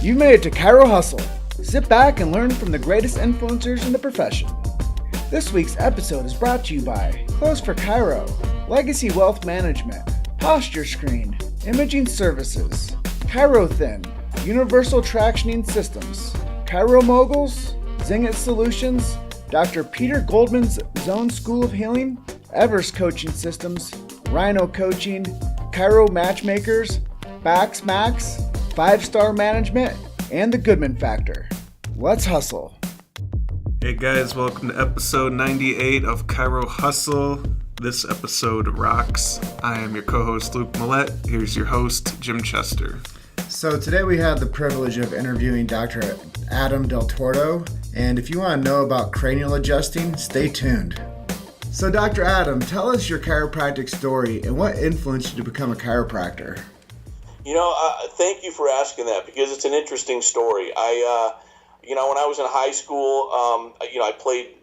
You made it to Chiro Hustle. Sit back and learn from the greatest influencers in the profession. This week's episode is brought to you by Clothes for Chiro, Legacy Wealth Management, Posture Screen, Imaging Services, Chiro Thin, Universal Tractioning Systems, Chiro Moguls, Zingit Solutions, Dr. Peter Goldman's Zone School of Healing, Evers Coaching Systems, Rhino Coaching, Chiro Matchmakers, Bax Max, 5-Star Management, and the Goodman Factor. Let's hustle. Hey guys, welcome to episode 98 of Chiro Hustle. This episode rocks. I am your co-host Luke Millette. Here's your host, Jim Chester. So today we had the privilege of interviewing Dr. Adam Del Torto, and if you want to know about cranial adjusting, stay tuned. So Dr. Adam, tell us your chiropractic story and what influenced you to become a chiropractor. Thank you for asking that because it's an interesting story. When I was in high school, I played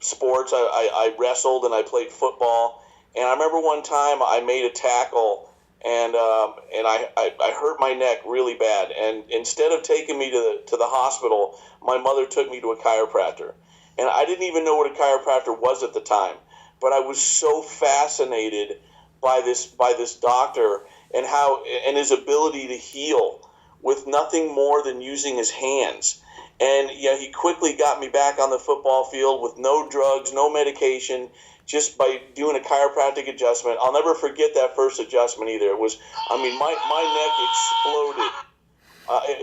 sports. I wrestled and I played football. And I remember one time I made a tackle and I hurt my neck really bad. And instead of taking me to the hospital, my mother took me to a chiropractor. And I didn't even know what a chiropractor was at the time. But I was so fascinated by this doctor and his ability to heal with nothing more than using his hands. And he quickly got me back on the football field with no drugs, no medication, just by doing a chiropractic adjustment. I'll never forget that first adjustment either. It was, my neck exploded.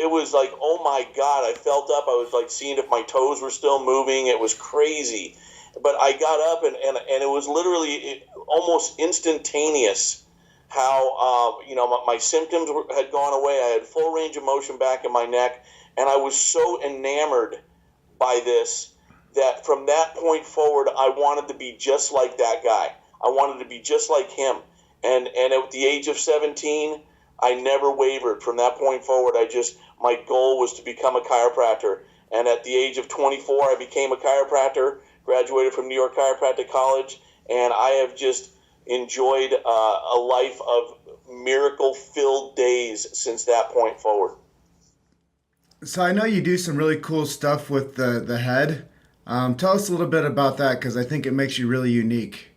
It was like, oh my God, I felt up. I was like seeing if my toes were still moving. It was crazy. But I got up and it was literally almost instantaneous how, my symptoms had gone away. I had full range of motion back in my neck. And I was so enamored by this that from that point forward, I wanted to be just like that guy. I wanted to be just like him. And at the age of 17, I never wavered. From that point forward, my goal was to become a chiropractor. And at the age of 24, I became a chiropractor, graduated from York Chiropractic College, and I have just enjoyed a life of miracle-filled days since that point forward. So I know you do some really cool stuff with the head. Tell us a little bit about that because I think it makes you really unique.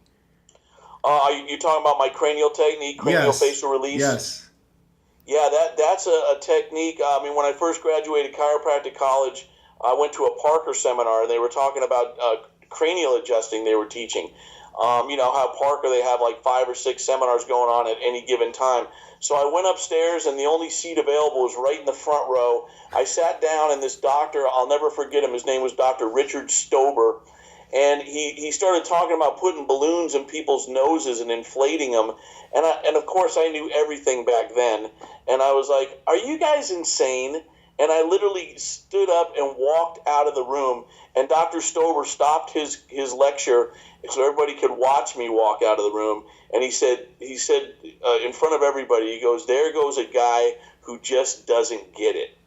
Are you talking about my cranial technique, facial release? Yes. Yeah, that's a technique. When I first graduated chiropractic college, I went to a Parker seminar and they were talking about cranial adjusting they were teaching. How Parker, they have like 5 or 6 seminars going on at any given time. So I went upstairs, and the only seat available was right in the front row. I sat down, and this doctor, I'll never forget him, his name was Dr. Richard Stober, and he started talking about putting balloons in people's noses and inflating them. And of course, I knew everything back then. And I was like, are you guys insane? And I literally stood up and walked out of the room, and Dr. Stober stopped his lecture so everybody could watch me walk out of the room. And he said in front of everybody, he goes, there goes a guy who just doesn't get it.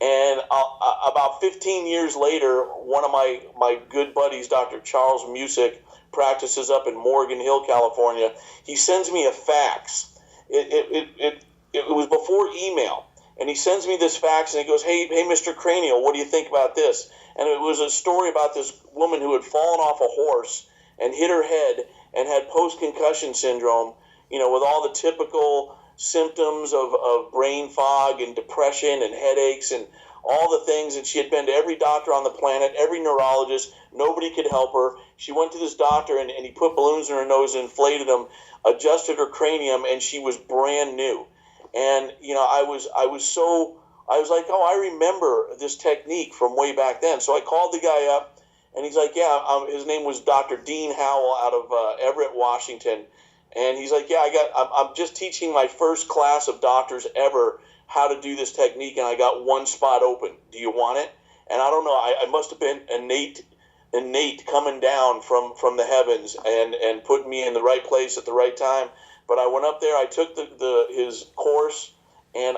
And about 15 years later, one of my good buddies, Dr. Charles Music, practices up in Morgan Hill, California. He sends me a fax. It was before email. And he sends me this fax, and he goes, hey, Mr. Cranial, what do you think about this? And it was a story about this woman who had fallen off a horse and hit her head and had post-concussion syndrome, with all the typical symptoms of brain fog and depression and headaches and all the things. And she had been to every doctor on the planet, every neurologist. Nobody could help her. She went to this doctor, and he put balloons in her nose, inflated them, adjusted her cranium, and she was brand new. And, I was like, oh, I remember this technique from way back then. So I called the guy up, and he's like, yeah, his name was Dr. Dean Howell out of Everett, Washington. And he's like, yeah, I'm just teaching my first class of doctors ever how to do this technique, and I got one spot open. Do you want it? And I don't know, I must have been innate coming down from the heavens and putting me in the right place at the right time. But I went up there, I took his course, and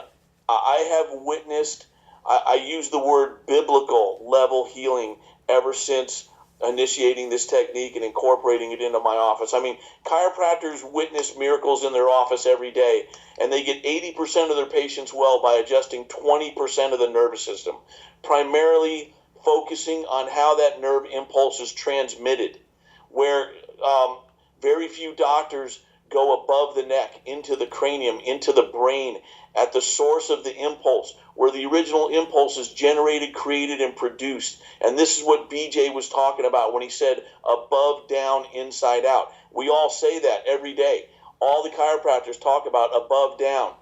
I have witnessed, I use the word biblical level healing ever since initiating this technique and incorporating it into my office. I mean, chiropractors witness miracles in their office every day, and they get 80% of their patients well by adjusting 20% of the nervous system, primarily focusing on how that nerve impulse is transmitted, where very few doctors go above the neck, into the cranium, into the brain, at the source of the impulse, where the original impulse is generated, created, and produced. And this is what BJ was talking about when he said above, down, inside out. We all say that every day. All the chiropractors talk about above, down,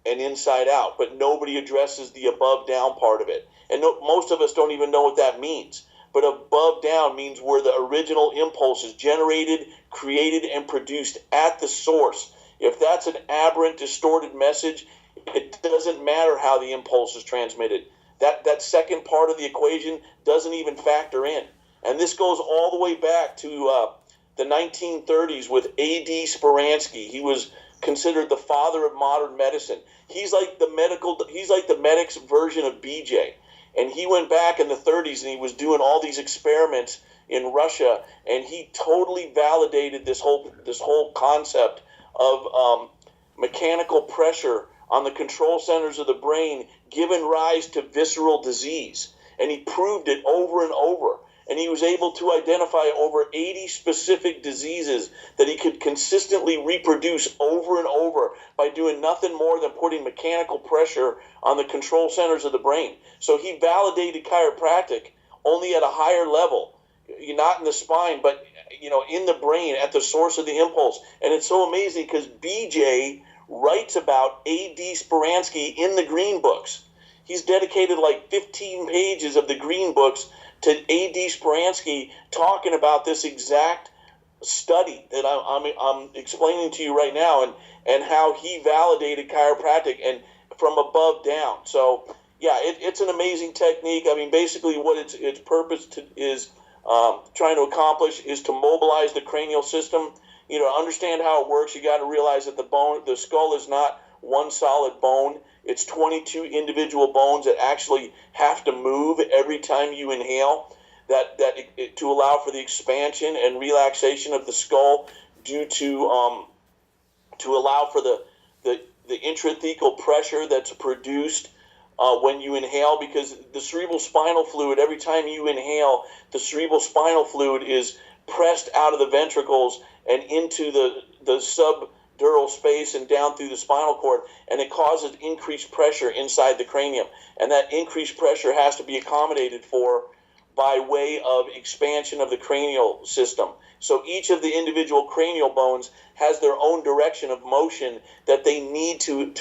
and inside out, but nobody addresses the above, down part of it. And most of us don't even know what that means. But above, down means where the original impulse is generated, created, and produced at the source. If that's an aberrant, distorted message, it doesn't matter how the impulse is transmitted. That second part of the equation doesn't even factor in. And this goes all the way back to the 1930s with A.D. Speransky. He was considered the father of modern medicine. He's like the medic's version of BJ. And he went back in the 30s and he was doing all these experiments in Russia, and he totally validated this whole concept of mechanical pressure on the control centers of the brain giving rise to visceral disease. And he proved it over and over. And he was able to identify over 80 specific diseases that he could consistently reproduce over and over by doing nothing more than putting mechanical pressure on the control centers of the brain. So he validated chiropractic only at a higher level, not in the spine, but in the brain at the source of the impulse. And it's so amazing because BJ writes about A.D. Speransky in the Green Books. He's dedicated like 15 pages of the Green Books to A.D. Speransky talking about this exact study that I'm explaining to you right now, and how he validated chiropractic and from above down. So yeah, it's an amazing technique. I mean, basically what its purpose is trying to accomplish is to mobilize the cranial system. To understand how it works, you got to realize that the skull is not one solid bone. It's 22 individual bones that actually have to move every time you inhale, to allow for the expansion and relaxation of the skull, due to allow for the intrathecal pressure that's produced when you inhale, because the cerebral spinal fluid, every time you inhale, the cerebral spinal fluid is pressed out of the ventricles and into the subdural space and down through the spinal cord, and it causes increased pressure inside the cranium. And that increased pressure has to be accommodated for by way of expansion of the cranial system. So each of the individual cranial bones has their own direction of motion that they need to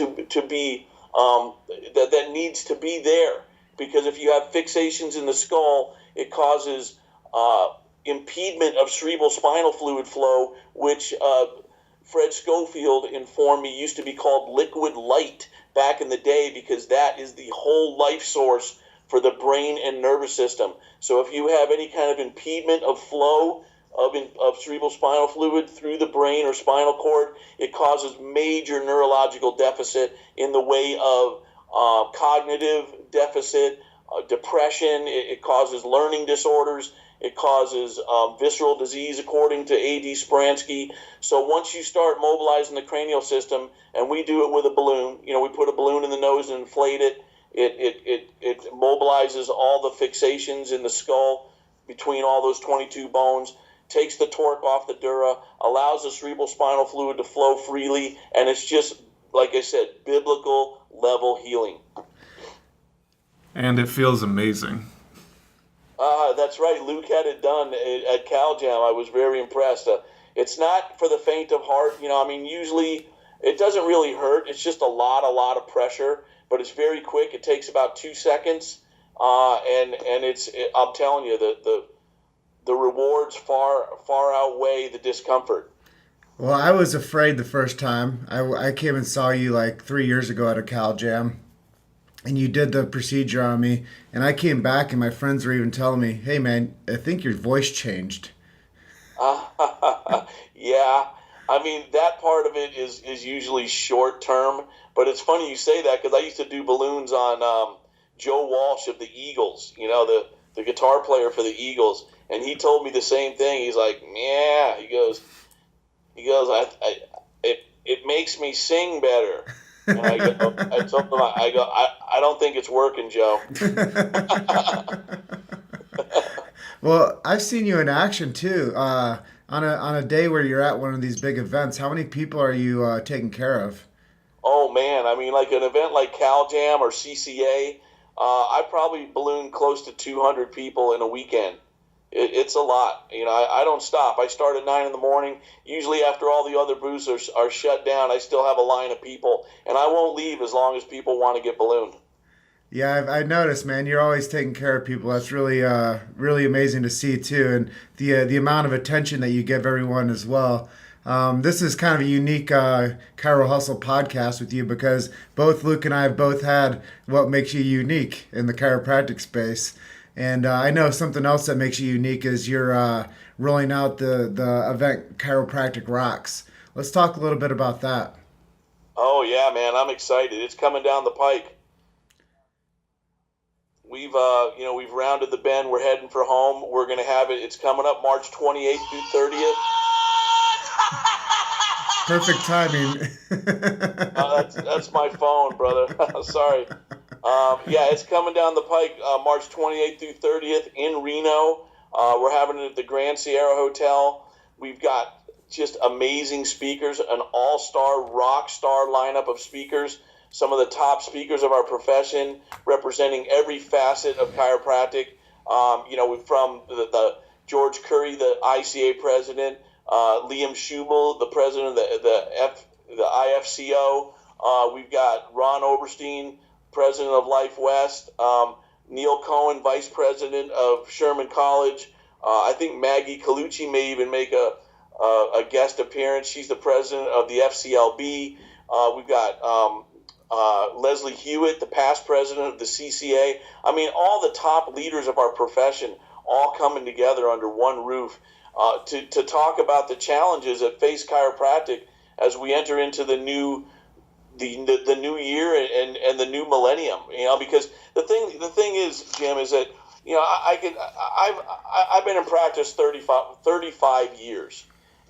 be that needs to be there, because if you have fixations in the skull, it causes impediment of cerebral spinal fluid flow, which Fred Schofield informed me used to be called liquid light back in the day, because that is the whole life source for the brain and nervous system. So if you have any kind of impediment of flow of cerebral spinal fluid through the brain or spinal cord, it causes major neurological deficit in the way of cognitive deficit, depression. It causes learning disorders. It causes visceral disease, according to A.D. Speransky. So once you start mobilizing the cranial system, and we do it with a balloon, we put a balloon in the nose and inflate it, it mobilizes all the fixations in the skull between all those 22 bones, takes the torque off the dura, allows the cerebral spinal fluid to flow freely, and it's just, like I said, biblical level healing. And it feels amazing. That's right. Luke had it done at CalJam. I was very impressed. It's not for the faint of heart. Usually it doesn't really hurt. It's just a lot of pressure, but it's very quick. It takes about 2 seconds, and I'm telling you, the rewards far outweigh the discomfort. Well, I was afraid the first time. I came and saw you like 3 years ago at a CalJam, and you did the procedure on me, and I came back and my friends were even telling me, hey man, I think your voice changed. Yeah, that part of it is usually short term, but it's funny you say that, because I used to do balloons on Joe Walsh of the Eagles, the guitar player for the Eagles, And he told me the same thing. He's like, yeah, he goes, it makes me sing better. And I told him, I don't think it's working, Joe. Well, I've seen you in action too. On a day where you're at one of these big events, how many people are you taking care of? Oh man, I mean, like an event like CalJam or CCA, I probably balloon close to 200 people in a weekend. It's a lot. I don't stop. I start at 9 in the morning. Usually after all the other booths are shut down, I still have a line of people, and I won't leave as long as people want to get ballooned. Yeah, I've noticed, man. You're always taking care of people. That's really, really amazing to see too, and the amount of attention that you give everyone as well. This is kind of a unique Chiro Hustle podcast with you because both Luke and I have both had what makes you unique in the chiropractic space. And I know something else that makes you unique is you're rolling out the event Chiropractic Rocks. Let's talk a little bit about that. Oh yeah, man, I'm excited. It's coming down the pike. We've rounded the bend. We're heading for home. We're going to have it. It's coming up March 28th through 30th. Perfect timing. That's my phone, brother. Sorry. Yeah, it's coming down the pike March 28th through 30th in Reno. We're having it at the Grand Sierra Hotel. We've got just amazing speakers, an all-star, rock star lineup of speakers, some of the top speakers of our profession representing every facet of chiropractic. From the George Curry, the ICA president, Liam Schubel, the president of the IFCO. We've got Ron Oberstein, president of Life West, Neil Cohen, vice president of Sherman College. I think Maggie Colucci may even make a guest appearance. She's the president of the FCLB. We've got Leslie Hewitt, the past president of the CCA. I mean, all the top leaders of our profession all coming together under one roof to talk about the challenges that face chiropractic as we enter into the new year and the new millennium. Because the thing is, Jim, is that I've been in practice 35 years,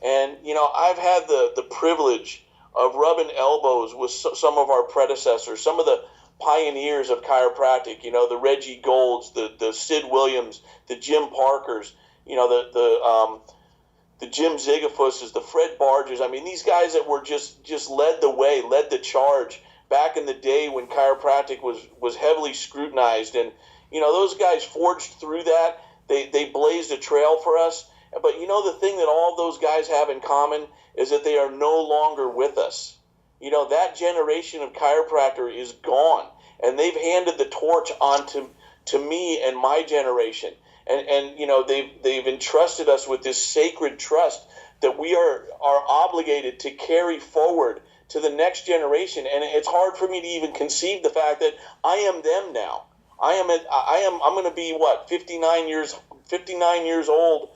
and I've had the privilege of rubbing elbows with some of our predecessors, some of the pioneers of chiropractic, the Reggie Golds, the Sid Williams, the Jim Parkers, the Jim Zigafusses, the Fred Barges. I mean, these guys that were just led the way, led the charge back in the day when chiropractic was heavily scrutinized. And, those guys forged through that. They blazed a trail for us. But the thing that all those guys have in common is that they are no longer with us. That generation of chiropractor is gone, and they've handed the torch on to me and my generation. And they've entrusted us with this sacred trust that we are obligated to carry forward to the next generation. And it's hard for me to even conceive the fact that I am them now. I'm going to be 59 years old.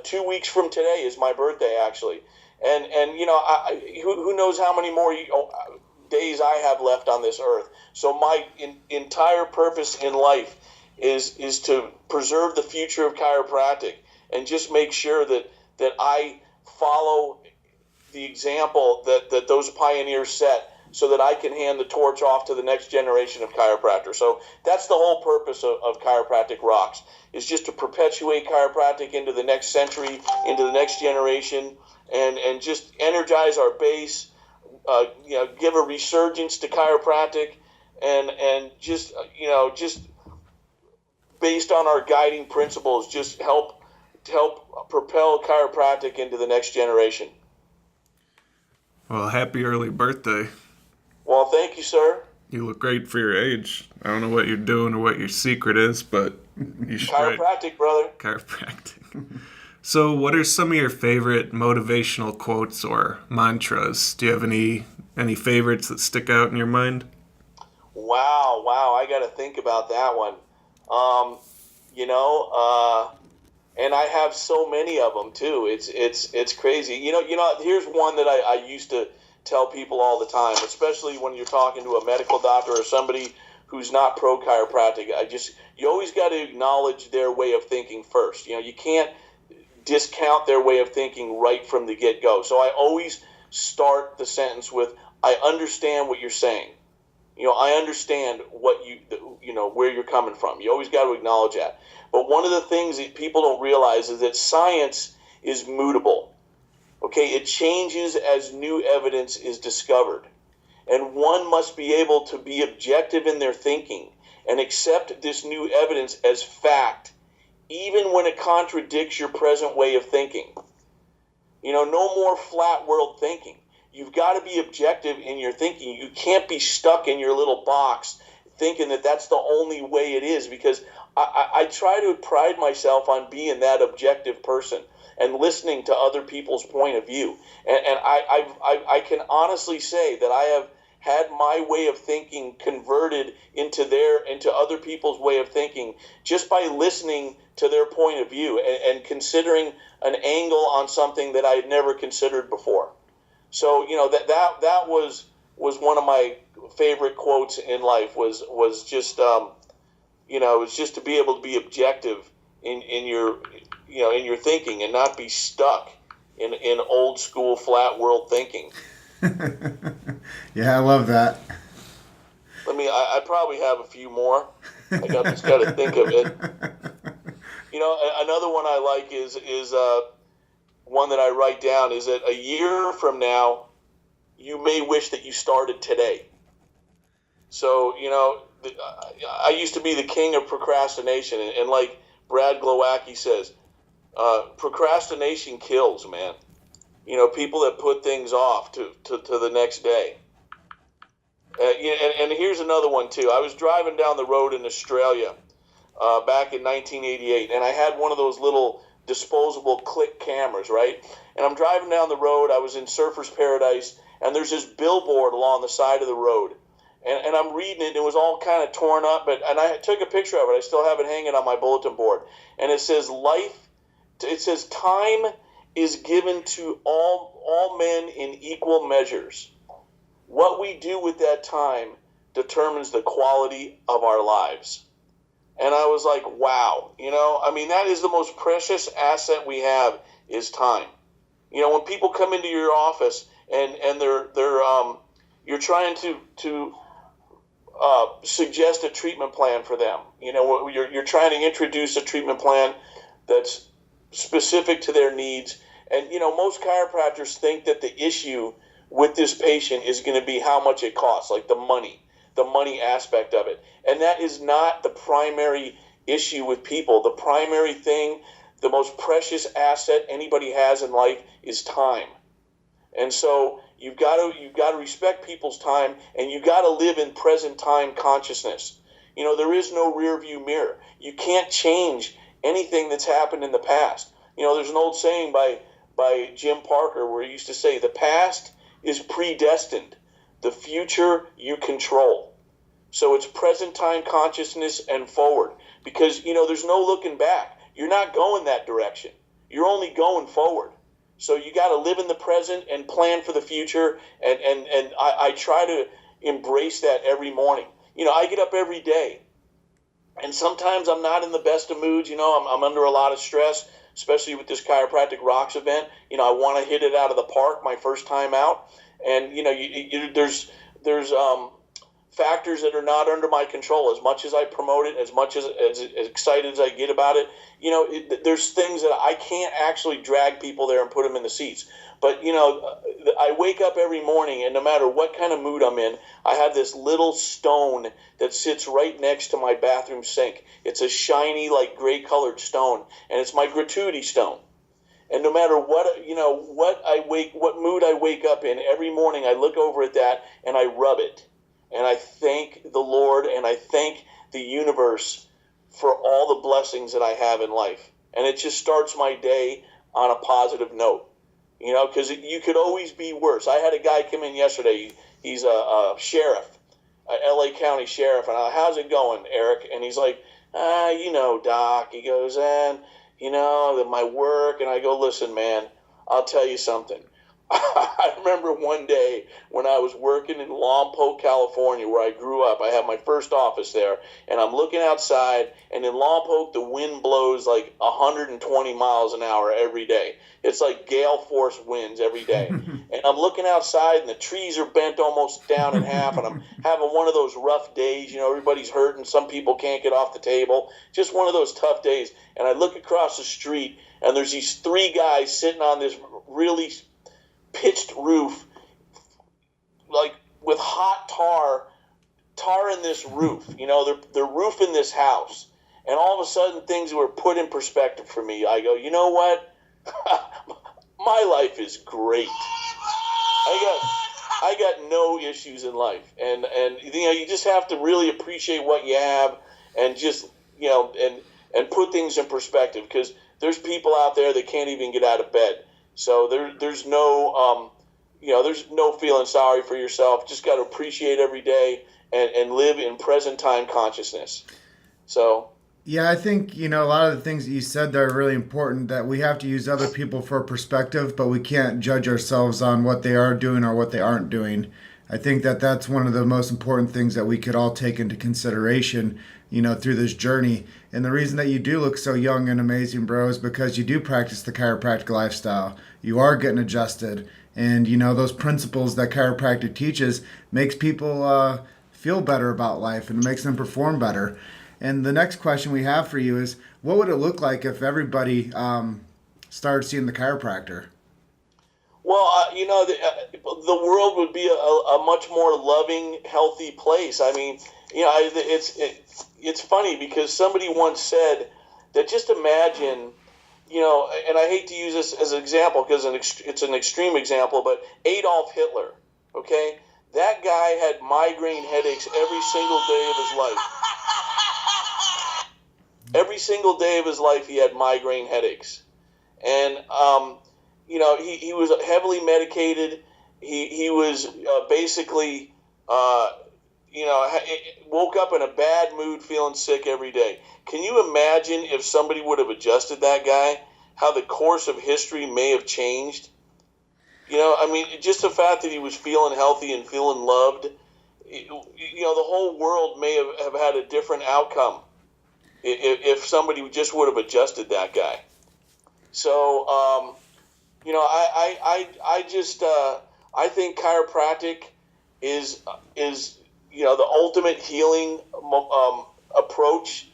2 weeks from today is my birthday, actually. And who knows how many more days I have left on this earth. So my entire purpose in life is to preserve the future of chiropractic and just make sure that I follow the example that those pioneers set so that I can hand the torch off to the next generation of chiropractors. So that's the whole purpose of Chiropractic Rocks, is just to perpetuate chiropractic into the next century, into the next generation, and just energize our base, give a resurgence to chiropractic, and just based on our guiding principles, just help propel chiropractic into the next generation. Well, happy early birthday. Well, thank you, sir. You look great for your age. I don't know what you're doing or what your secret is, but you should. Chiropractic, brother. Chiropractic. So what are some of your favorite motivational quotes or mantras? Do you have any favorites that stick out in your mind? Wow, I got to think about that one. And I have so many of them too. It's crazy. Here's one that I used to tell people all the time, especially when you're talking to a medical doctor or somebody who's not pro chiropractic, you always got to acknowledge their way of thinking first. You can't discount their way of thinking right from the get-go. So I always start the sentence with, I understand what you're saying. I understand what where you're coming from. You always got to acknowledge that. But one of the things that people don't realize is that science is mutable. Okay, it changes as new evidence is discovered. And one must be able to be objective in their thinking and accept this new evidence as fact, even when it contradicts your present way of thinking. No more flat world thinking. You've got to be objective in your thinking. You can't be stuck in your little box thinking that that's the only way it is, because I try to pride myself on being that objective person and listening to other people's point of view. And I can honestly say that I have had my way of thinking converted into other people's way of thinking just by listening to their point of view and considering an angle on something that I had never considered before. So that was one of my favorite quotes in life was just it's just to be able to be objective in your thinking and not be stuck in old school flat world thinking. Yeah, I love that. I probably have a few more. I just got to think of it. Another one I like is one that I write down is that a year from now, you may wish that you started today. So, I used to be the king of procrastination, and like Brad Glowacki says, procrastination kills, man. People that put things off to the next day. And here's another one, too. I was driving down the road in Australia back in 1988, and I had one of those little disposable click cameras, right? And I'm driving down the road. I was in Surfer's Paradise, and there's this billboard along the side of the road. And I'm reading it, and it was all kind of torn up, and I took a picture of it. I still have it hanging on my bulletin board. And it says, time is given to all men in equal measures. What we do with that time determines the quality of our lives. And I was like, wow, that is the most precious asset we have is time. When people come into your office and they're you're trying to suggest a treatment plan for them. You're trying to introduce a treatment plan that's specific to their needs. And, most chiropractors think that the issue with this patient is going to be how much it costs, like the money aspect of it. And that is not the primary issue with people. The primary thing, the most precious asset anybody has in life is time. And so you've got to respect people's time, and you've got to live in present time consciousness. There is no rear view mirror. You can't change anything that's happened in the past. There's an old saying by Jim Parker where he used to say, the past is predestined. The future you control. So it's present time consciousness and forward, because, there's no looking back. You're not going that direction. You're only going forward. So you got to live in the present and plan for the future. And I try to embrace that every morning. I get up every day, and sometimes I'm not in the best of moods. I'm under a lot of stress, especially with this Chiropractic Rocks event. I want to hit it out of the park my first time out. And, there's factors that are not under my control. As much as I promote it, as much as excited as I get about it, there's things that I can't actually drag people there and put them in the seats. But, I wake up every morning, and no matter what kind of mood I'm in, I have this little stone that sits right next to my bathroom sink. It's a shiny, like gray-colored stone, and it's my gratuity stone. And no matter what mood I wake up in, every morning I look over at that and I rub it. And I thank the Lord and I thank the universe for all the blessings that I have in life. And it just starts my day on a positive note. Because you could always be worse. I had a guy come in yesterday. He's a sheriff, a LA County sheriff. And how's it going, Eric? And he's like, Doc. He goes, my work. And I go, listen, man, I'll tell you something. I remember one day when I was working in Lompoc, California, where I grew up. I had my first office there, and I'm looking outside, and in Lompoc, the wind blows like 120 miles an hour every day. It's like gale force winds every day. And I'm looking outside, and the trees are bent almost down in half, and I'm having one of those rough days. You know, everybody's hurting. Some people can't get off the table. Just one of those tough days. And I look across the street, and there's these three guys sitting on this really pitched roof, like with hot tar in this roof. You know, they're roofing this house, and all of a sudden things were put in perspective for me. I go, you know what? My life is great. I got no issues in life, and you know, you just have to really appreciate what you have, and just, you know, and put things in perspective, because there's people out there that can't even get out of bed. So there's no, you know, there's no feeling sorry for yourself. Just got to appreciate every day and live in present time consciousness. So. Yeah, I think, you know, a lot of the things that you said there are really important, that we have to use other people for perspective, but we can't judge ourselves on what they are doing or what they aren't doing. I think that that's one of the most important things that we could all take into consideration, you know, through this journey. And the reason that you do look so young and amazing, bro, is because you do practice the chiropractic lifestyle. You are getting adjusted. And, you know, those principles that chiropractic teaches makes people feel better about life, and makes them perform better. And the next question we have for you is, what would it look like if everybody started seeing the chiropractor? Well, you know, the world would be a much more loving, healthy place. I mean, you know, it's funny, because somebody once said that, just imagine, you know, and I hate to use this as an example because it's an extreme example, but Adolf Hitler, okay? That guy had migraine headaches every single day of his life. Every single day of his life, he had migraine headaches. And, you know, he was heavily medicated. He was basically, you know, woke up in a bad mood, feeling sick every day. Can you imagine if somebody would have adjusted that guy, how the course of history may have changed? You know, I mean, just the fact that he was feeling healthy and feeling loved, you know, the whole world may have had a different outcome if somebody just would have adjusted that guy. So, you know, I just I think chiropractic is you know, the ultimate healing approach.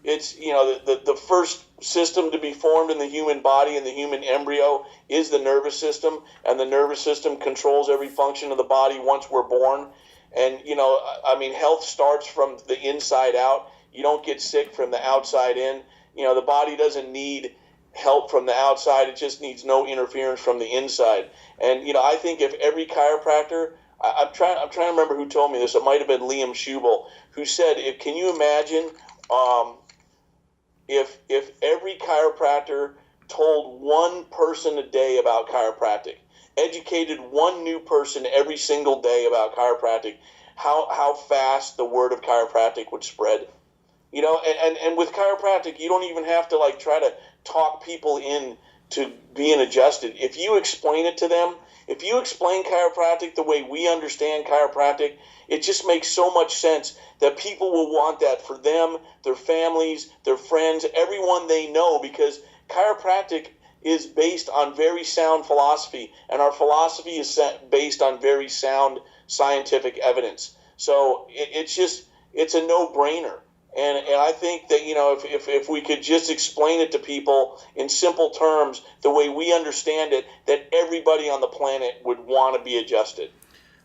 It's, you know, the first system to be formed in the human body, in the human embryo, is the nervous system, and the nervous system controls every function of the body once we're born. And, you know, I mean, health starts from the inside out. You don't get sick from the outside in. You know, the body doesn't need help from the outside. It just needs no interference from the inside. And, you know, I think if every chiropractor, I'm trying to remember who told me this. It might have been Liam Schubel, who said, can you imagine if every chiropractor told one person a day about chiropractic, educated one new person every single day about chiropractic, how fast the word of chiropractic would spread. You know, and with chiropractic, you don't even have to like try to talk people in to being adjusted. If you explain it to them, if you explain chiropractic the way we understand chiropractic, it just makes so much sense that people will want that for them, their families, their friends, everyone they know, because chiropractic is based on very sound philosophy, and our philosophy is based on very sound scientific evidence. So it's a no-brainer. And I think that, you know, if we could just explain it to people in simple terms, the way we understand it, that everybody on the planet would want to be adjusted.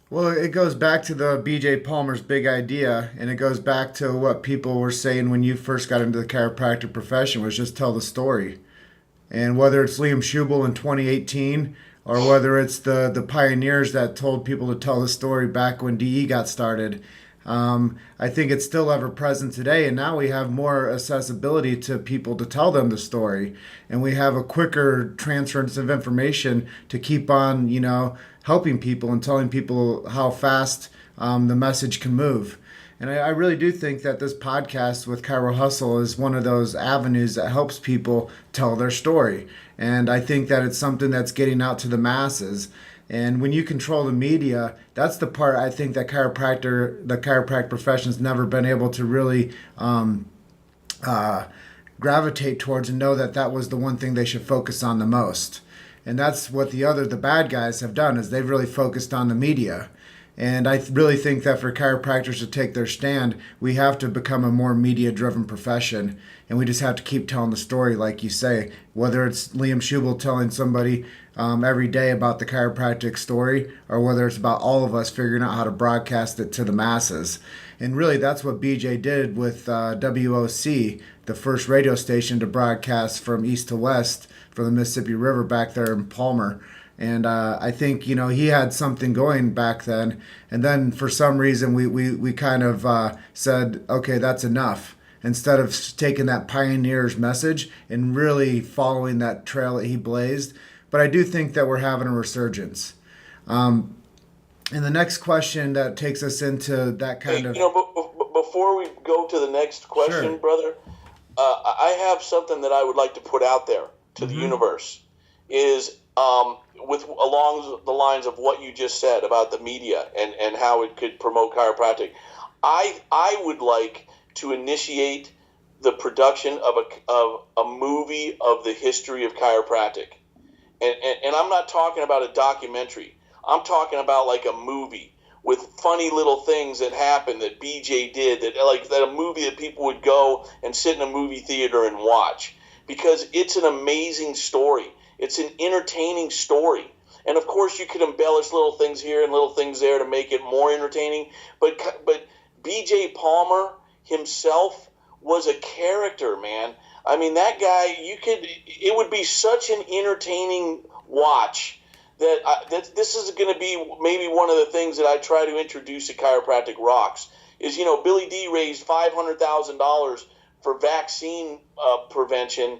Well, it goes back to the B.J. Palmer's big idea, and it goes back to what people were saying when you first got into the chiropractic profession, was just tell the story. And whether it's Liam Schubel in 2018, or whether it's the pioneers that told people to tell the story back when DE got started, I think it's still ever present today, and now we have more accessibility to people to tell them the story, and we have a quicker transference of information to keep on, you know, helping people and telling people how fast the message can move. And I really do think that this podcast with Chiro Hustle is one of those avenues that helps people tell their story. And I think that it's something that's getting out to the masses. And when you control the media, that's the part I think that the chiropractic profession's never been able to really gravitate towards and know that that was the one thing they should focus on the most. And that's what the bad guys have done, is they've really focused on the media. And I really think that for chiropractors to take their stand, we have to become a more media-driven profession. And we just have to keep telling the story, like you say, whether it's Liam Schubel telling somebody every day about the chiropractic story, or whether it's about all of us figuring out how to broadcast it to the masses. And really, that's what BJ did with WOC, the first radio station to broadcast from east to west from the Mississippi River back there in Palmer. And I think, he had something going back then. And then for some reason, we kind of said, okay, that's enough. Instead of taking that pioneer's message and really following that trail that he blazed. But I do think that we're having a resurgence. And the next question that takes us into that kind of... Before we go to the next question, Sure. brother, I have something that I would like to put out there to the universe. Is along the lines of what you just said about the media and how it could promote chiropractic. I would like to initiate the production of a movie of the history of chiropractic. And I'm not talking about a documentary. I'm talking about like a movie with funny little things that happened that BJ did, that a movie that people would go and sit in a movie theater and watch, because it's an amazing story. It's an entertaining story. And of course you could embellish little things here and little things there to make it more entertaining, but BJ Palmer himself was a character, man. I mean, that guy, it would be such an entertaining watch that this is going to be maybe one of the things that I try to introduce at Chiropractic Rocks is, Billy D raised $500,000 for vaccine prevention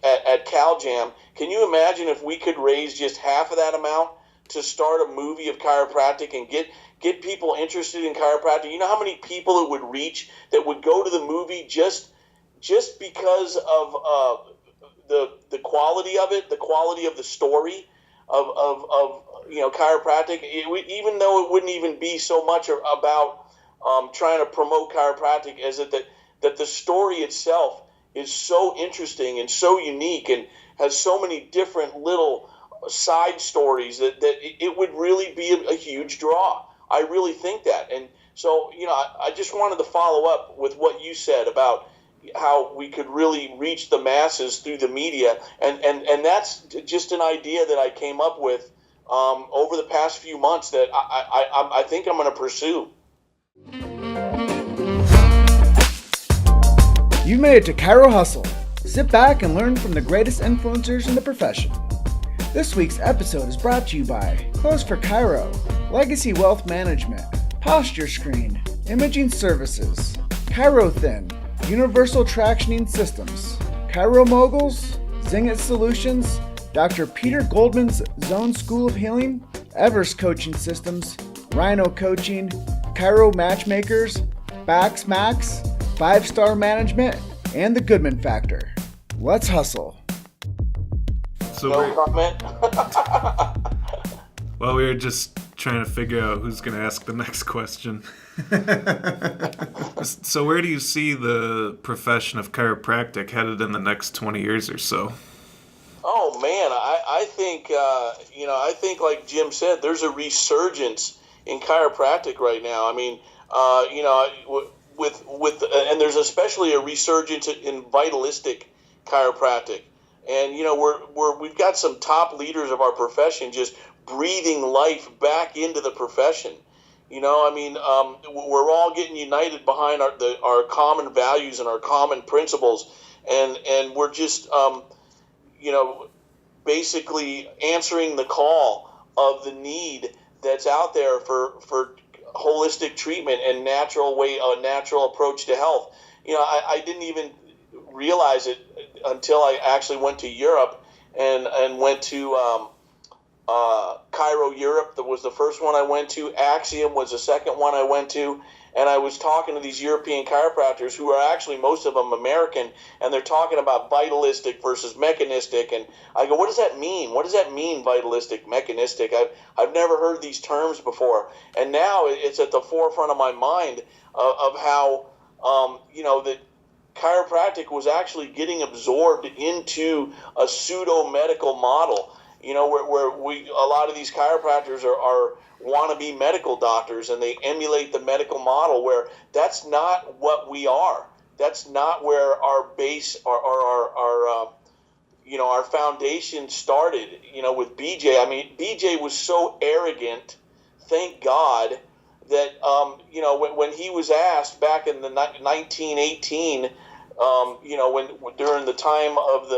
at CalJam. Can you imagine if we could raise just half of that amount to start a movie of chiropractic and get people interested in chiropractic? You know how many people it would reach that would go to the movie just because of the quality of it, the quality of the story of chiropractic, even though it wouldn't even be so much about trying to promote chiropractic as that the story itself is so interesting and so unique and has so many different little side stories that it would really be a huge draw. I really think that. And so, I just wanted to follow up with what you said about how we could really reach the masses through the media, and that's just an idea that I came up with over the past few months that I think I'm going to pursue. You made it to Chiro Hustle. Sit back and learn from the greatest influencers in the profession. This week's episode is brought to you by Close for Chiro, Legacy Wealth Management, Posture Screen, Imaging Services, ChiroThin, Universal Tractioning Systems, Chiro Moguls, Zingit Solutions, Dr. Peter Goldman's Zone School of Healing, Evers Coaching Systems, Rhino Coaching, Chiro Matchmakers, Bax Max, 5-Star Management, and the Goodman Factor. Let's hustle. So No comment. Well, we were just trying to figure out who's going to ask the next question. So where do you see the profession of chiropractic headed in the next 20 years or so? Oh man, I think I think like Jim said, there's a resurgence in chiropractic right now. I mean, with and there's especially a resurgence in vitalistic chiropractic, and we've got some top leaders of our profession just breathing life back into the profession. We're all getting united behind our common values and our common principles, and we're just basically answering the call of the need that's out there for holistic treatment and a natural approach to health. I didn't even realize it until I actually went to Europe and went to Chiro Europe, that was the first one I went to. Axiom was the second one I went to. And I was talking to these European chiropractors who are actually, most of them, American, and they're talking about vitalistic versus mechanistic. And I go, what does that mean? What does that mean, vitalistic, mechanistic? I've never heard these terms before. And now it's at the forefront of my mind of how, that chiropractic was actually getting absorbed into a pseudo-medical model, where a lot of these chiropractors are wannabe medical doctors, and they emulate the medical model, where that's not what we are. That's not where our base, our foundation started, with BJ. I mean, BJ was so arrogant, thank God, that, when he was asked back in the 1918, when during the time of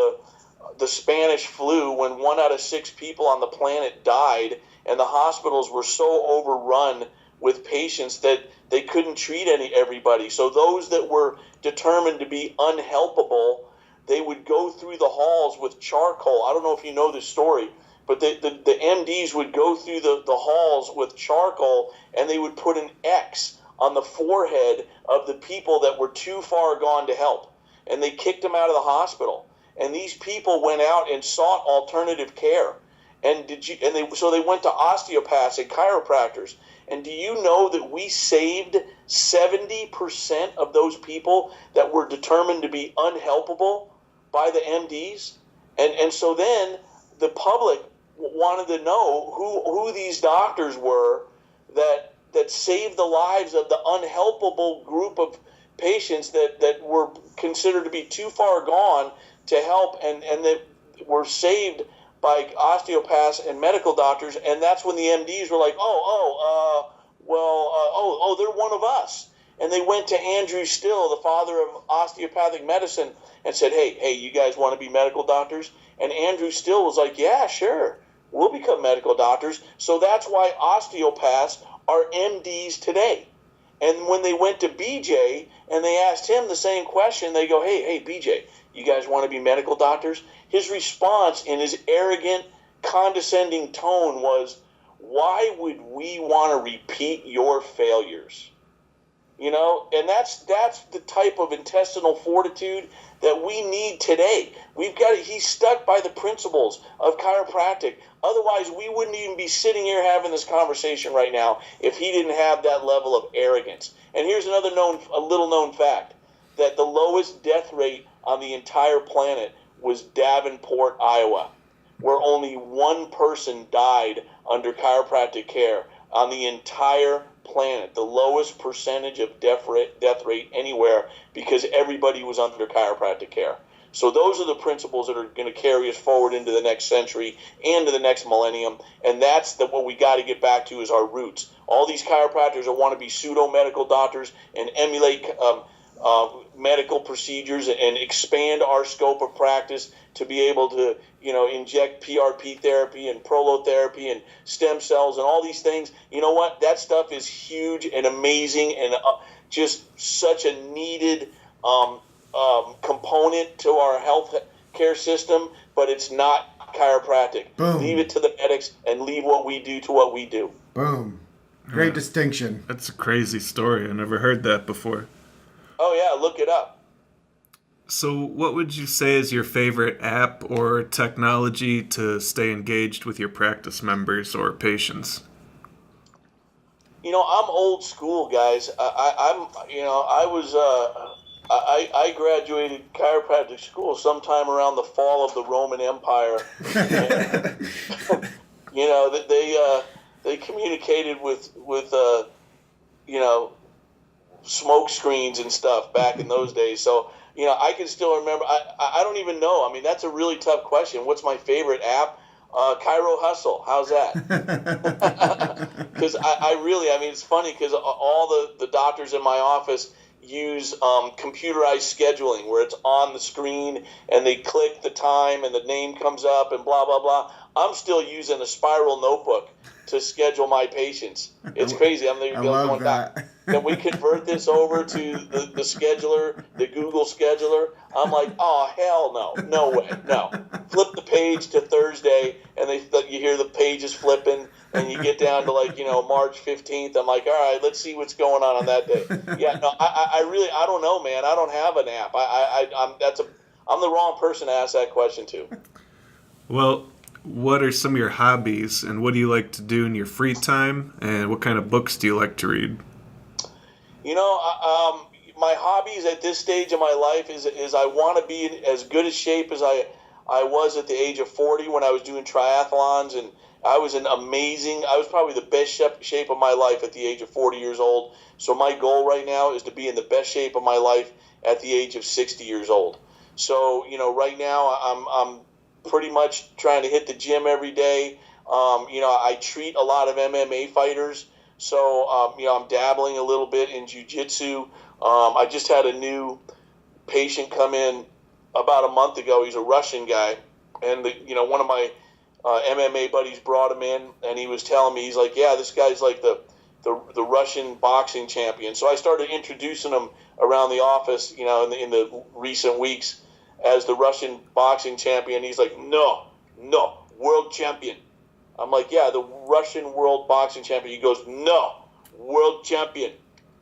the Spanish flu, when 1 out of 6 people on the planet died, and the hospitals were so overrun with patients that they couldn't treat everybody. So those that were determined to be unhelpable, they would go through the halls with charcoal. I don't know if you know this story, but the MDs would go through the halls with charcoal, and they would put an X on the forehead of the people that were too far gone to help. And they kicked them out of the hospital. And these people went out and sought alternative care. So they went to osteopaths and chiropractors. And do you know that we saved 70% of those people that were determined to be unhelpable by the MDs? And so then the public wanted to know who these doctors were that saved the lives of the unhelpable group of patients that were considered to be too far gone to help, and that were saved by osteopaths and medical doctors. And that's when the MDs were like, they're one of us. And they went to Andrew Still, the father of osteopathic medicine, and said, hey, you guys want to be medical doctors? And Andrew Still was like, yeah, sure, we'll become medical doctors. So that's why osteopaths are MDs today. And when they went to BJ and they asked him the same question, they go, hey, BJ, you guys want to be medical doctors? His response in his arrogant, condescending tone was, why would we want to repeat your failures? And that's the type of intestinal fortitude that we need today. He's stuck by the principles of chiropractic. Otherwise, we wouldn't even be sitting here having this conversation right now if he didn't have that level of arrogance. And here's a little known fact, that the lowest death rate on the entire planet was Davenport, Iowa, where only one person died under chiropractic care on the entire planet. The lowest percentage of death rate anywhere, because everybody was under chiropractic care. So those are the principles that are going to carry us forward into the next century and to the next millennium. And that's what we got to get back to, is our roots. All these chiropractors that want to be pseudo-medical doctors and emulate medical procedures and expand our scope of practice to be able to, inject PRP therapy and prolotherapy and stem cells and all these things. You know what? That stuff is huge and amazing and just such a needed component to our health care system, but it's not chiropractic. Boom. Leave it to the medics and leave what we do to what we do. Boom. Great distinction. That's a crazy story. I never heard that before. Oh, yeah, look it up. So what would you say is your favorite app or technology to stay engaged with your practice members or patients? I'm old school, guys. I graduated chiropractic school sometime around the fall of the Roman Empire. They communicated with smoke screens and stuff back in those days. So, I can still remember. I don't even know. I mean, that's a really tough question. What's my favorite app? Chiro Hustle. How's that? Because it's funny because all the doctors in my office use computerized scheduling, where it's on the screen and they click the time and the name comes up and blah, blah, blah. I'm still using a spiral notebook to schedule my patients. It's crazy. I'm I love that. Can we convert this over to the scheduler, the Google scheduler? I'm like, oh, hell no. No way. No. Flip the page to Thursday, and you hear the pages flipping, and you get down to March 15th. I'm like, all right, let's see what's going on that day. Yeah, no, I don't know, man. I don't have an app. I'm the wrong person to ask that question to. Well, what are some of your hobbies, and what do you like to do in your free time, and what kind of books do you like to read? My hobbies at this stage of my life is I want to be in as good a shape as I was at the age of 40 when I was doing triathlons, and I was probably the best shape of my life at the age of 40 years old. So my goal right now is to be in the best shape of my life at the age of 60 years old. So, right now I'm pretty much trying to hit the gym every day. I treat a lot of MMA fighters. So, I'm dabbling a little bit in jiu-jitsu. I just had a new patient come in about a month ago. He's a Russian guy. And, one of my MMA buddies brought him in, and he was telling me, he's like, yeah, this guy's like the Russian boxing champion. So I started introducing him around the office, in the recent weeks as the Russian boxing champion. He's like, no, world champion. I'm like, yeah, the Russian world boxing champion. He goes, no, world champion.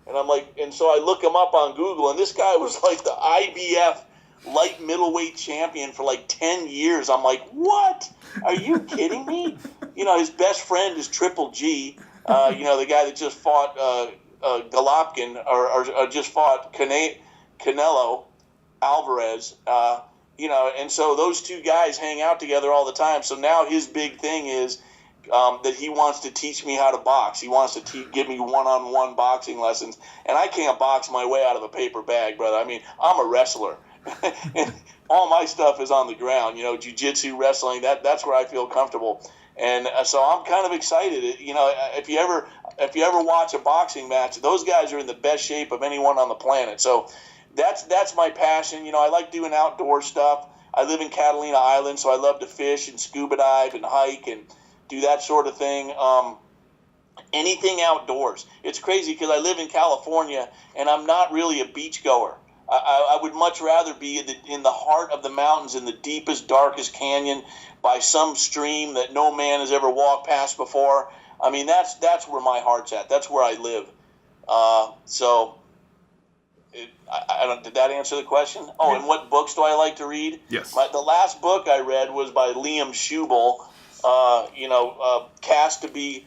And I'm like, and so I look him up on Google, and this guy was like the IBF light middleweight champion for 10 years. I'm like, what? Are you kidding me? His best friend is Triple G, the guy that just fought Golovkin or just fought Canelo Alvarez, and so those two guys hang out together all the time. So now his big thing is that he wants to teach me how to box. He wants to give me one-on-one boxing lessons, and I can't box my way out of a paper bag, brother. I mean, I'm a wrestler. And all my stuff is on the ground, jiu-jitsu, wrestling, that's where I feel comfortable. And so I'm kind of excited. If you ever watch a boxing match, those guys are in the best shape of anyone on the planet. So that's my passion. I like doing outdoor stuff. I live in Catalina Island, so I love to fish and scuba dive and hike and do that sort of thing. Anything outdoors. It's crazy because I live in California, and I'm not really a beach goer. I would much rather be in the heart of the mountains, in the deepest, darkest canyon, by some stream that no man has ever walked past before. I mean, that's where my heart's at. That's where I live. Did that answer the question? Oh, and what books do I like to read? Yes. The last book I read was by Liam Schubel. Cast to be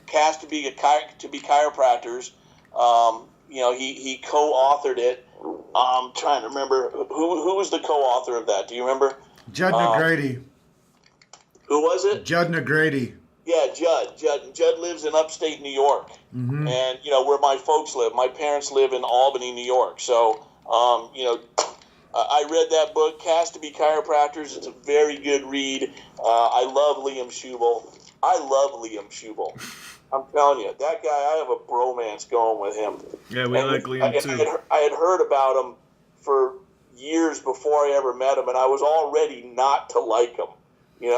chiropractors. He co-authored it. I'm trying to remember who was the co-author of that. Do you remember? Judd McGrady. Who was it? Judd McGrady. Yeah, Judd lives in upstate New York, Mm-hmm. and where my folks live. My parents live in Albany, New York. So, I read that book, Cast to be Chiropractors. It's a very good read. I love Liam Schubel. I'm telling you, that guy, I have a bromance going with him. Yeah, we like Liam too. I had heard about him for years before I ever met him, and I was all ready not to like him. He's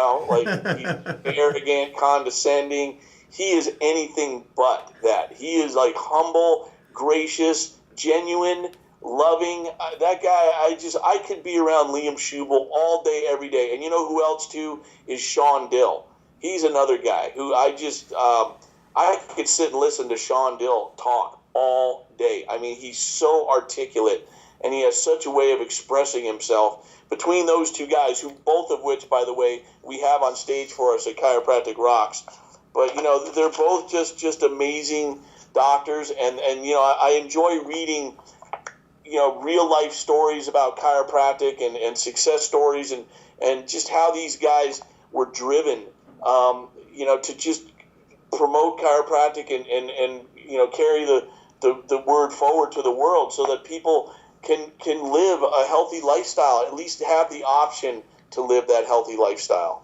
arrogant, condescending. He is anything but that. He is humble, gracious, genuine, loving. That guy, I could be around Liam Schubel all day, every day. And you know who else too is Sean Dill. He's another guy who I could sit and listen to Sean Dill talk all day. I mean, he's so articulate, and he has such a way of expressing himself. Between those two guys, both of which, by the way, we have on stage for us at Chiropractic Rocks. But, they're both just amazing doctors, and I enjoy reading, real life stories about chiropractic and success stories and just how these guys were driven, to just promote chiropractic and carry the word forward to the world so that people can live a healthy lifestyle, at least have the option to live that healthy lifestyle.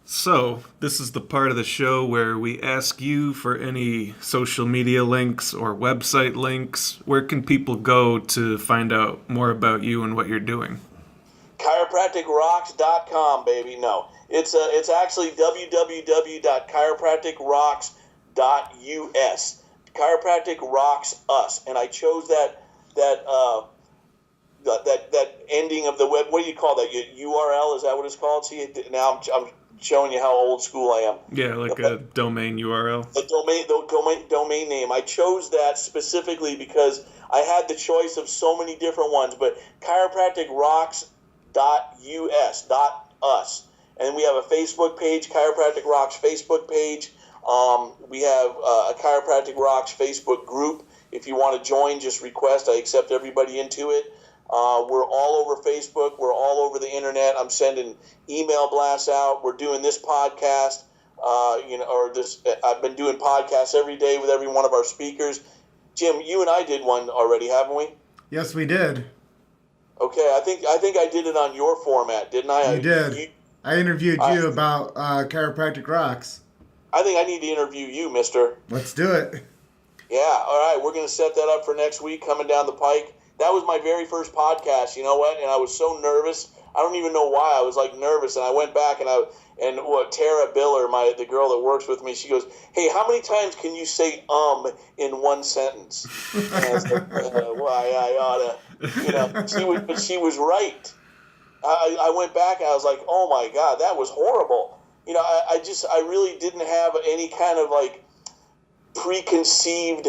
So, this is the part of the show where we ask you for any social media links or website links. Where can people go to find out more about you and what you're doing? Chiropracticrocks.com, baby. No, it's actually www.chiropracticrocks.us. Chiropractic Rocks Us, and I chose that ending of the web. What do you call that? URL, is that what it's called? See, now I'm showing you how old school I am. Yeah, like a domain URL. The domain name. I chose that specifically because I had the choice of so many different ones, but chiropracticrocks.us. And we have a Facebook page, Chiropractic Rocks Facebook page. We have a Chiropractic Rocks Facebook group. If you want to join, just request. I accept everybody into it. We're all over Facebook. We're all over the internet. I'm sending email blasts out. We're doing this podcast. I've been doing podcasts every day with every one of our speakers. Jim, you and I did one already, haven't we? Yes, we did. Okay, I think I did it on your format, didn't I? You did. I interviewed you about Chiropractic Rocks. I think I need to interview you, mister. Let's do it. Yeah, all right. We're going to set that up for next week coming down the pike. That was my very first podcast, you know what? And I was so nervous. I don't even know why. I was like nervous, and I went back and Tara Biller, the girl that works with me, she goes, "Hey, how many times can you say in one sentence?" And I was like, I oughta, but she was right. I went back and I was like, oh my God, that was horrible. I really didn't have any kind of like preconceived.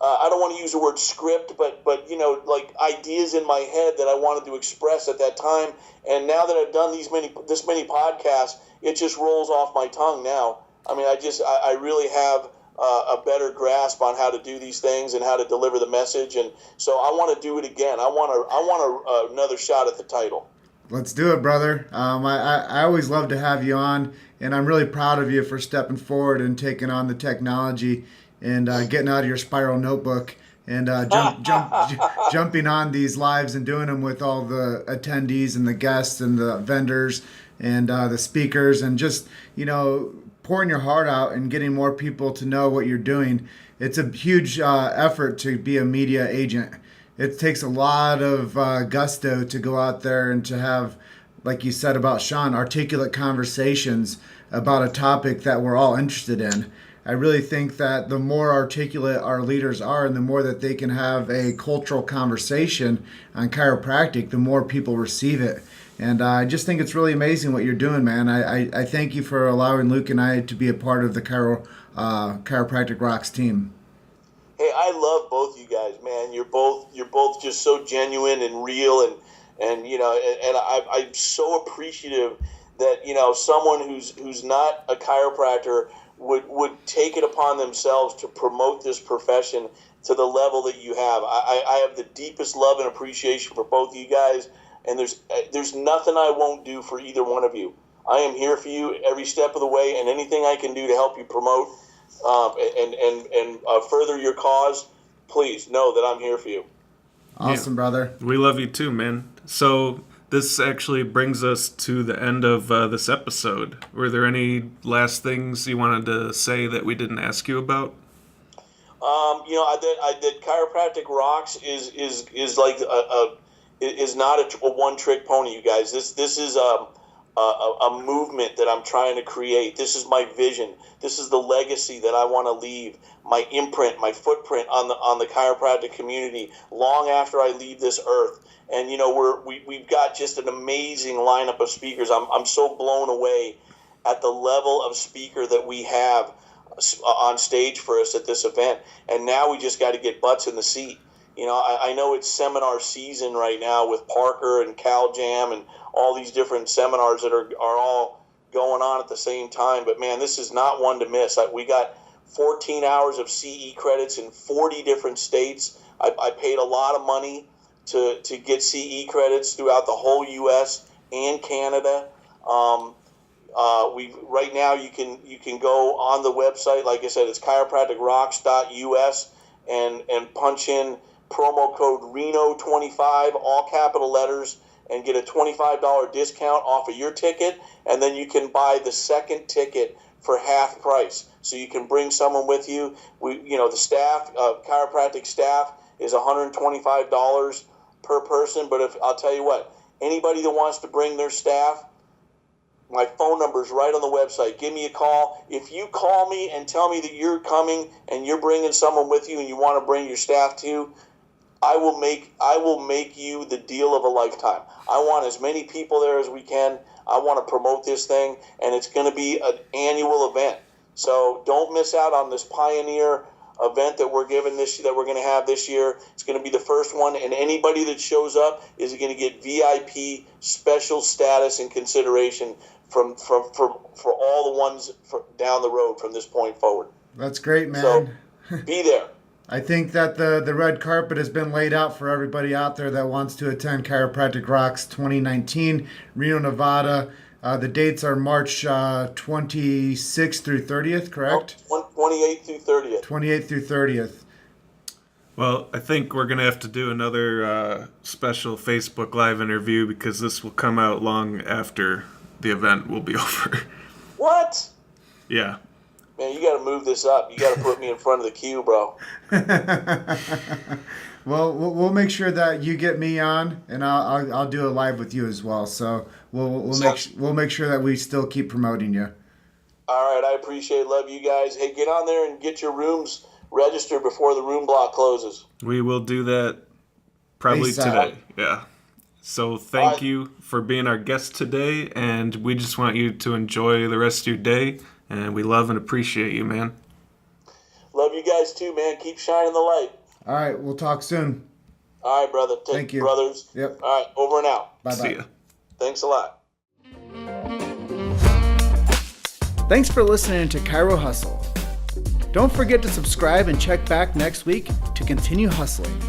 I don't want to use the word script, but like ideas in my head that I wanted to express at that time. And now that I've done this many podcasts, it just rolls off my tongue now. I mean, I really have a better grasp on how to do these things and how to deliver the message. And so I want to do it again. I want another shot at the title. Let's do it, brother. I always love to have you on, and I'm really proud of you for stepping forward and taking on the technology and getting out of your spiral notebook and jumping on these lives and doing them with all the attendees and the guests and the vendors and the speakers, and just pouring your heart out and getting more people to know what you're doing. It's a huge effort to be a media agent. It takes a lot of gusto to go out there and to have, like you said about Sean, articulate conversations about a topic that we're all interested in. I really think that the more articulate our leaders are and the more that they can have a cultural conversation on chiropractic, the more people receive it. And I just think it's really amazing what you're doing, man. I thank you for allowing Luke and I to be a part of the Chiropractic Rocks team. Hey, I love both you guys, man. You're both just so genuine and real, and I'm so appreciative that someone who's not a chiropractor would take it upon themselves to promote this profession to the level that you have. I have the deepest love and appreciation for both of you guys, and there's nothing I won't do for either one of you. I am here for you every step of the way, and anything I can do to help you promote and further your cause, please know that I'm here for you. Awesome, brother. We love you too, man. So this actually brings us to the end of this episode. Were there any last things you wanted to say that we didn't ask you about? I did Chiropractic Rocks is like is not a one-trick pony, you guys. This is a movement that I'm trying to create. This is my vision. This is the legacy that I want to leave, my imprint, my footprint on the chiropractic community long after I leave this earth. And we've got just an amazing lineup of speakers. I'm so blown away at the level of speaker that we have on stage for us at this event. And now we just got to get butts in the seat. I know it's seminar season right now with Parker and Cal Jam and all these different seminars that are all going on at the same time. But, man, this is not one to miss. We got 14 hours of CE credits in 40 different states. I paid a lot of money to get CE credits throughout the whole U.S. and Canada. Right now you can go on the website. Like I said, it's chiropracticrocks.us and punch in promo code Reno25, all capital letters, and get a $25 discount off of your ticket, and then you can buy the second ticket for half price. So you can bring someone with you. The staff, chiropractic staff, is $125 per person. But I'll tell you what, anybody that wants to bring their staff, My phone number is right on the website. Give me a call. If you call me and tell me that you're coming and you're bringing someone with you and you want to bring your staff too, I will make you the deal of a lifetime. I want as many people there as we can. I want to promote this thing, and it's going to be an annual event. So don't miss out on this pioneer event that we're going to have this year. It's going to be the first one, and anybody that shows up is going to get VIP special status and consideration for all the ones down the road from this point forward. That's great, man. So be there. I think that the red carpet has been laid out for everybody out there that wants to attend Chiropractic Rocks 2019, Reno, Nevada. The dates are March 26th through 30th, correct? 28th through 30th. 28th through 30th. Well, I think we're going to have to do another special Facebook Live interview because this will come out long after the event will be over. What? Yeah. Man, you got to move this up. You got to put me in front of the queue, bro. Well, we'll make sure that you get me on, and I'll do a live with you as well. So we'll make sure that we still keep promoting you. All right, I appreciate it. Love you guys. Hey, get on there and get your rooms registered before the room block closes. We will do that probably today. Yeah. So thank you for being our guest today, and we just want you to enjoy the rest of your day. And we love and appreciate you, man. Love you guys too, man. Keep shining the light. All right, we'll talk soon. All right, brother. Thank you. Brothers. Yep. All right, over and out. Bye-bye. See ya. Thanks a lot. Thanks for listening to Chiro Hustle. Don't forget to subscribe and check back next week to continue hustling.